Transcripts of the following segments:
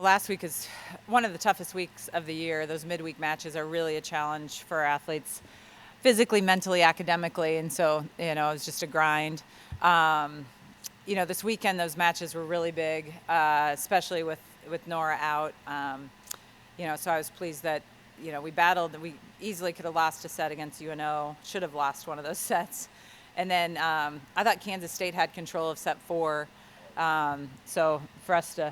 last week is one of the toughest weeks of the year. Those midweek matches are really a challenge for our athletes, physically, mentally, academically, and so it was just a grind. This weekend those matches were really big, especially with Nora out. So I was pleased that we battled. We easily could have lost a set against UNO. Should have lost one of those sets. And then I thought Kansas State had control of set 4. So for us to,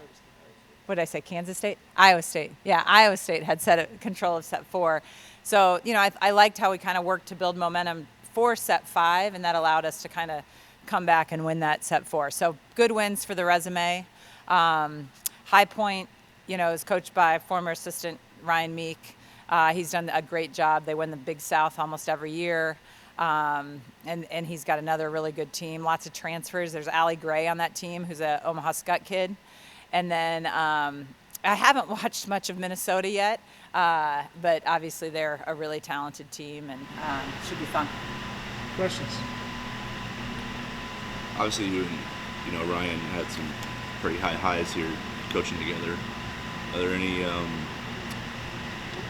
what did I say, Kansas State? Iowa State. Yeah, Iowa State had control of set 4. So, I liked how we kind of worked to build momentum for set 5, and that allowed us to kind of come back and win that set 4. So good wins for the resume. High Point, is coached by former assistant Ryan Meek. He's done a great job. They win the Big South almost every year. And he's got another really good team. Lots of transfers. There's Allie Gray on that team, who's a Omaha Skutt kid. And then I haven't watched much of Minnesota yet, but obviously they're a really talented team and should be fun. Questions? Obviously, you and Ryan had some pretty high highs here coaching together. Are there any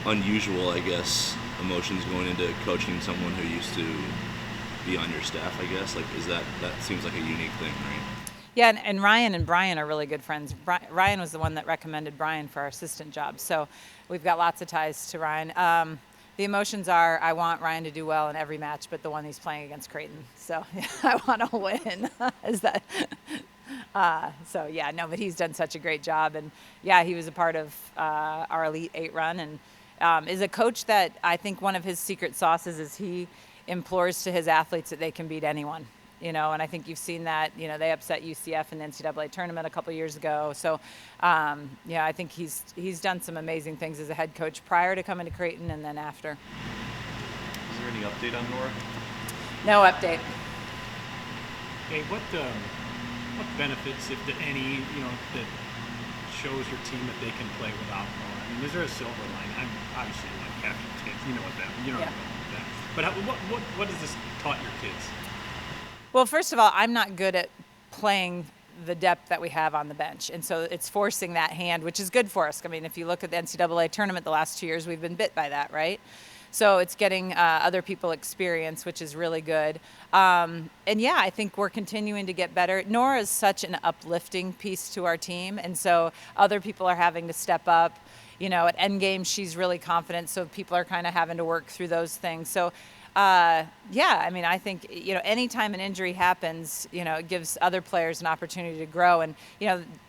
unusual, I guess, emotions going into coaching someone who used to be on your staff, I guess? Like, that seems like a unique thing, right? Yeah, and Ryan and Brian are really good friends. Ryan was the one that recommended Brian for our assistant job, so we've got lots of ties to Ryan. The emotions are, I want Ryan to do well in every match, but the one he's playing against Creighton. So I want to win. Is that? But he's done such a great job, and he was a part of our Elite 8 run, and is a coach that I think one of his secret sauces is he implores to his athletes that they can beat anyone. And I think you've seen that. They upset UCF in the NCAA tournament a couple of years ago. So, I think he's done some amazing things as a head coach prior to coming to Creighton and then after. Is there any update on Nora? No update. Hey, what benefits, if any, that shows your team that they can play without Nora? I mean, is there a silver lining? I'm obviously like half your kids. You know what that. But what has this taught your kids? Well, first of all, I'm not good at playing the depth that we have on the bench. And so it's forcing that hand, which is good for us. I mean, if you look at the NCAA tournament the last 2 years, we've been bit by that, right? So it's getting other people experience, which is really good. I think we're continuing to get better. Nora is such an uplifting piece to our team. And so other people are having to step up. At endgame, she's really confident. So people are kind of having to work through those things. So I think, anytime an injury happens, it gives other players an opportunity to grow. And,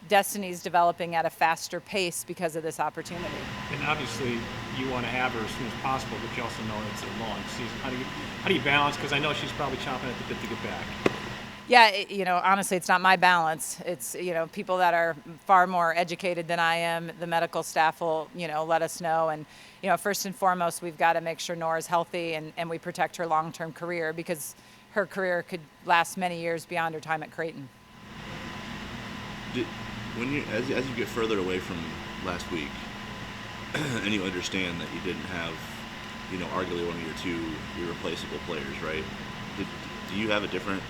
Destiny's developing at a faster pace because of this opportunity. And obviously, you want to have her as soon as possible, but you also know it's a long season. How do you balance? Because I know she's probably chomping at the bit to get back. Yeah, honestly, it's not my balance. It's, people that are far more educated than I am. The medical staff will, let us know. And, first and foremost, we've got to make sure Nora's healthy and we protect her long-term career because her career could last many years beyond her time at Creighton. As you get further away from last week, and you understand that you didn't have, arguably one of your two irreplaceable players, right? Do you have a different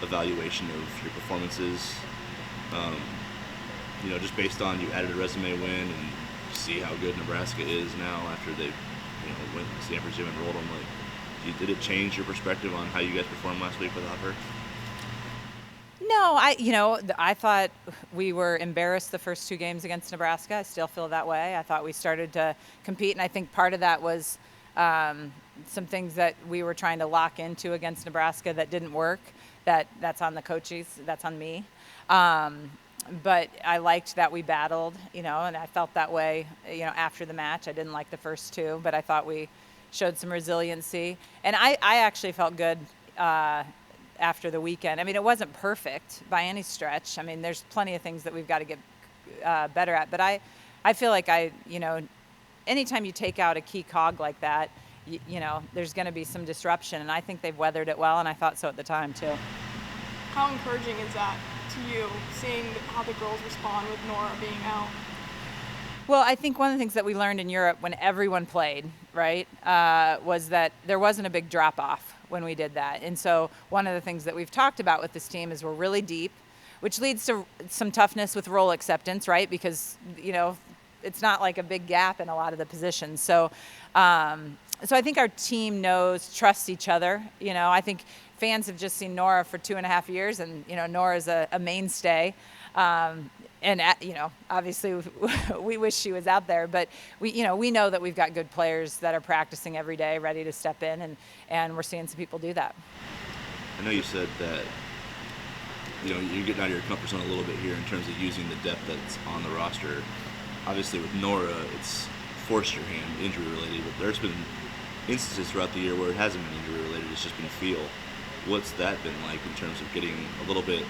evaluation of your performances, just based on you added a resume win and see how good Nebraska is now after they, went to Stanford Gym and rolled them? Did it change your perspective on how you guys performed last week without her? No, I thought we were embarrassed the first 2 games against Nebraska. I still feel that way. I thought we started to compete, and I think part of that was some things that we were trying to lock into against Nebraska that didn't work. That's on the coaches, that's on me. But I liked that we battled, and I felt that way, after the match. I didn't like the first 2, but I thought we showed some resiliency. And I actually felt good after the weekend. I mean, it wasn't perfect by any stretch. I mean, there's plenty of things that we've got to get better at. But I feel like anytime you take out a key cog like that, there's going to be some disruption. And I think they've weathered it well, and I thought so at the time, too. How encouraging is that to you, seeing how the girls respond with Nora being out? Well, I think one of the things that we learned in Europe when everyone played, right, was that there wasn't a big drop-off when we did that. And so one of the things that we've talked about with this team is we're really deep. which leads to some toughness with role acceptance, right? Because, it's not like a big gap in a lot of the positions. So I think our team trusts each other. I think fans have just seen Nora for 2.5 years, and, Nora's a mainstay. And obviously we wish she was out there, but we know that we've got good players that are practicing every day, ready to step in, and we're seeing some people do that. I know you said that you're getting out of your comfort zone a little bit here in terms of using the depth that's on the roster. Obviously with Nora, it's forced your hand, injury related, but there's been instances throughout the year where it hasn't been injury related, it's just been feel. What's that been like in terms of getting a little bit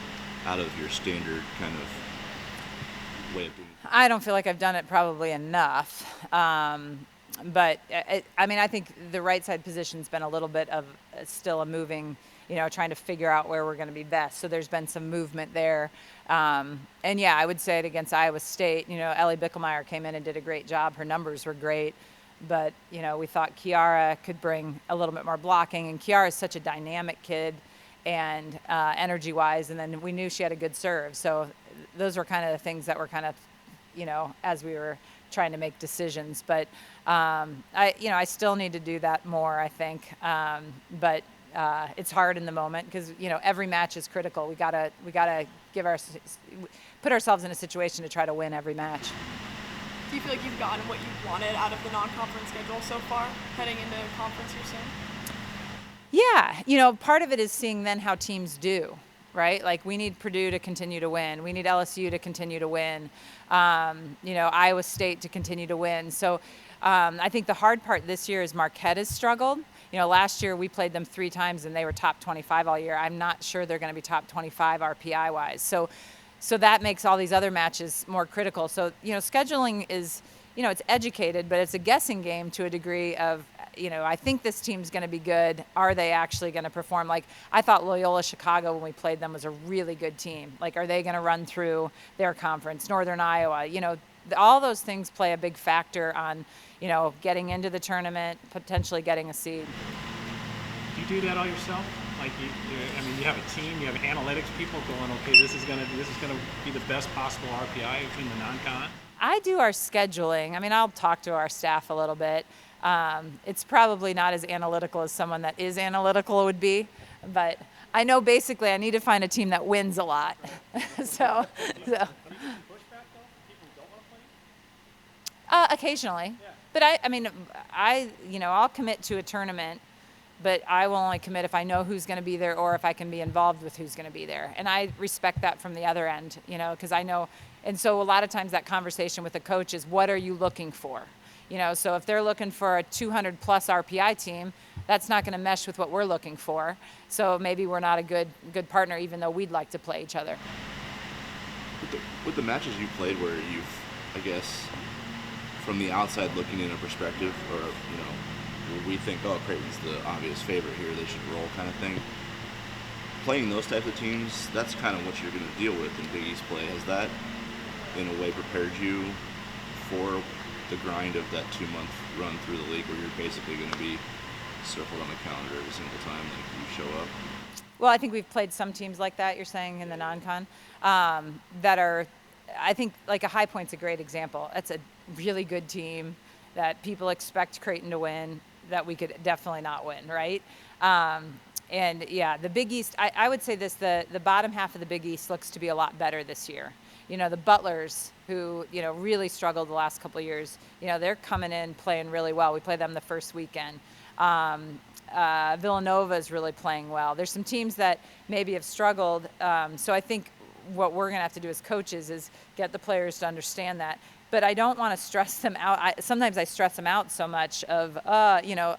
out of your standard kind of way of doing things? I don't feel like I've done it probably enough. But I think the right side position's been a little bit of still a moving, trying to figure out where we're going to be best. So there's been some movement there. And yeah, I would say it against Iowa State. Ellie Bickelmeyer came in and did a great job. Her numbers were great. But, we thought Kiara could bring a little bit more blocking. And Kiara is such a dynamic kid and energy-wise. And then we knew she had a good serve. So those were kind of the things that were kind of, as we were trying to make decisions. But I still need to do that more, I think. But it's hard in the moment because every match is critical. We gotta put ourselves in a situation to try to win every match. Do you feel like you've gotten what you wanted out of the non-conference schedule so far, heading into conference here soon? Yeah, part of it is seeing then how teams do. Right? Like we need Purdue to continue to win. We need LSU to continue to win. Iowa State to continue to win. So I think the hard part this year is Marquette has struggled. Last year we played them 3 times and they were top 25 all year. I'm not sure they're going to be top 25 RPI wise. So that makes all these other matches more critical. So, scheduling is, it's educated, but it's a guessing game to a degree of, I think this team's going to be good. Are they actually going to perform? Like, I thought Loyola Chicago, when we played them, was a really good team. Like, are they going to run through their conference? Northern Iowa, all those things play a big factor on, getting into the tournament, potentially getting a seed. Do you do that all yourself? Like, you have a team, you have analytics people going, okay, this is gonna be the best possible RPI in the non-con. I do our scheduling. I'll talk to our staff a little bit. It's probably not as analytical as someone that is analytical would be, but I know basically I need to find a team that wins a lot. so. Occasionally, yeah. But I'll commit to a tournament, but I will only commit if I know who's going to be there or if I can be involved with who's going to be there. And I respect that from the other end, because I know. And so a lot of times that conversation with the coach is, what are you looking for? So if they're looking for a 200 plus RPI team, that's not going to mesh with what we're looking for. So maybe we're not a good partner, even though we'd like to play each other. With the matches you played where you've, I guess, from the outside looking in a perspective, or, where we think, oh, Creighton's the obvious favorite here, they should roll kind of thing. Playing those types of teams, that's kind of what you're going to deal with in Big East play. Has that, in a way, prepared you for the grind of that 2-month run through the league where you're basically going to be circled on the calendar every single time you show up? Well, I think we've played some teams like that, you're saying, in the non-con, that are, I think, like a High Point's a great example. That's a really good team that people expect Creighton to win, that we could definitely not win, right? And yeah, the Big East, I would say this, the bottom half of the Big East looks to be a lot better this year. The Butlers, who, really struggled the last couple of years, they're coming in playing really well. We played them the first weekend. Villanova is really playing well. There's some teams that maybe have struggled. So I think what we're going to have to do as coaches is get the players to understand that. But I don't want to stress them out. Sometimes I stress them out so much of,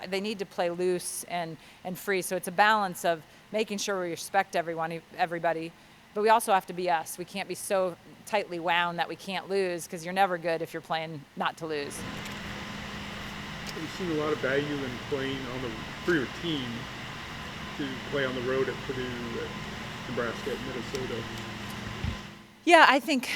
they need to play loose and free. So it's a balance of making sure we respect everybody, but we also have to be us. We can't be so tightly wound that we can't lose, because you're never good if you're playing not to lose. Have you seen a lot of value in playing for your team to play on the road at Purdue, at Nebraska, at Minnesota? Yeah, I think,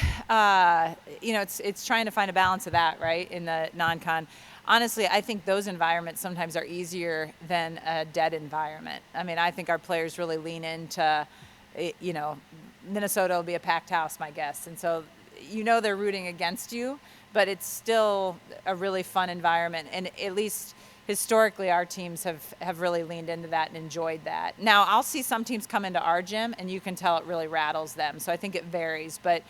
it's trying to find a balance of that, right, in the non-con. Honestly, I think those environments sometimes are easier than a dead environment. I think our players really lean into, Minnesota will be a packed house, my guess. And so, they're rooting against you, but it's still a really fun environment. And at least historically, our teams have really leaned into that and enjoyed that. Now, I'll see some teams come into our gym, and you can tell it really rattles them. So I think it varies. But,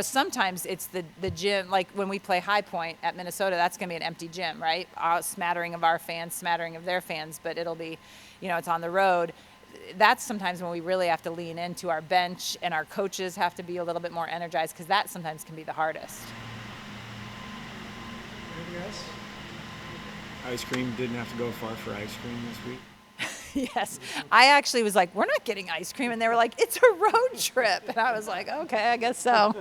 sometimes it's the gym. Like when we play High Point at Minnesota, that's going to be an empty gym, right? A smattering of our fans, smattering of their fans, but it'll be, it's on the road. That's sometimes when we really have to lean into our bench, and our coaches have to be a little bit more energized, because that sometimes can be the hardest. Anything else? Ice cream, didn't have to go far for ice cream this week. Yes. I actually was like, we're not getting ice cream. And they were like, it's a road trip. And I was like, okay, I guess so.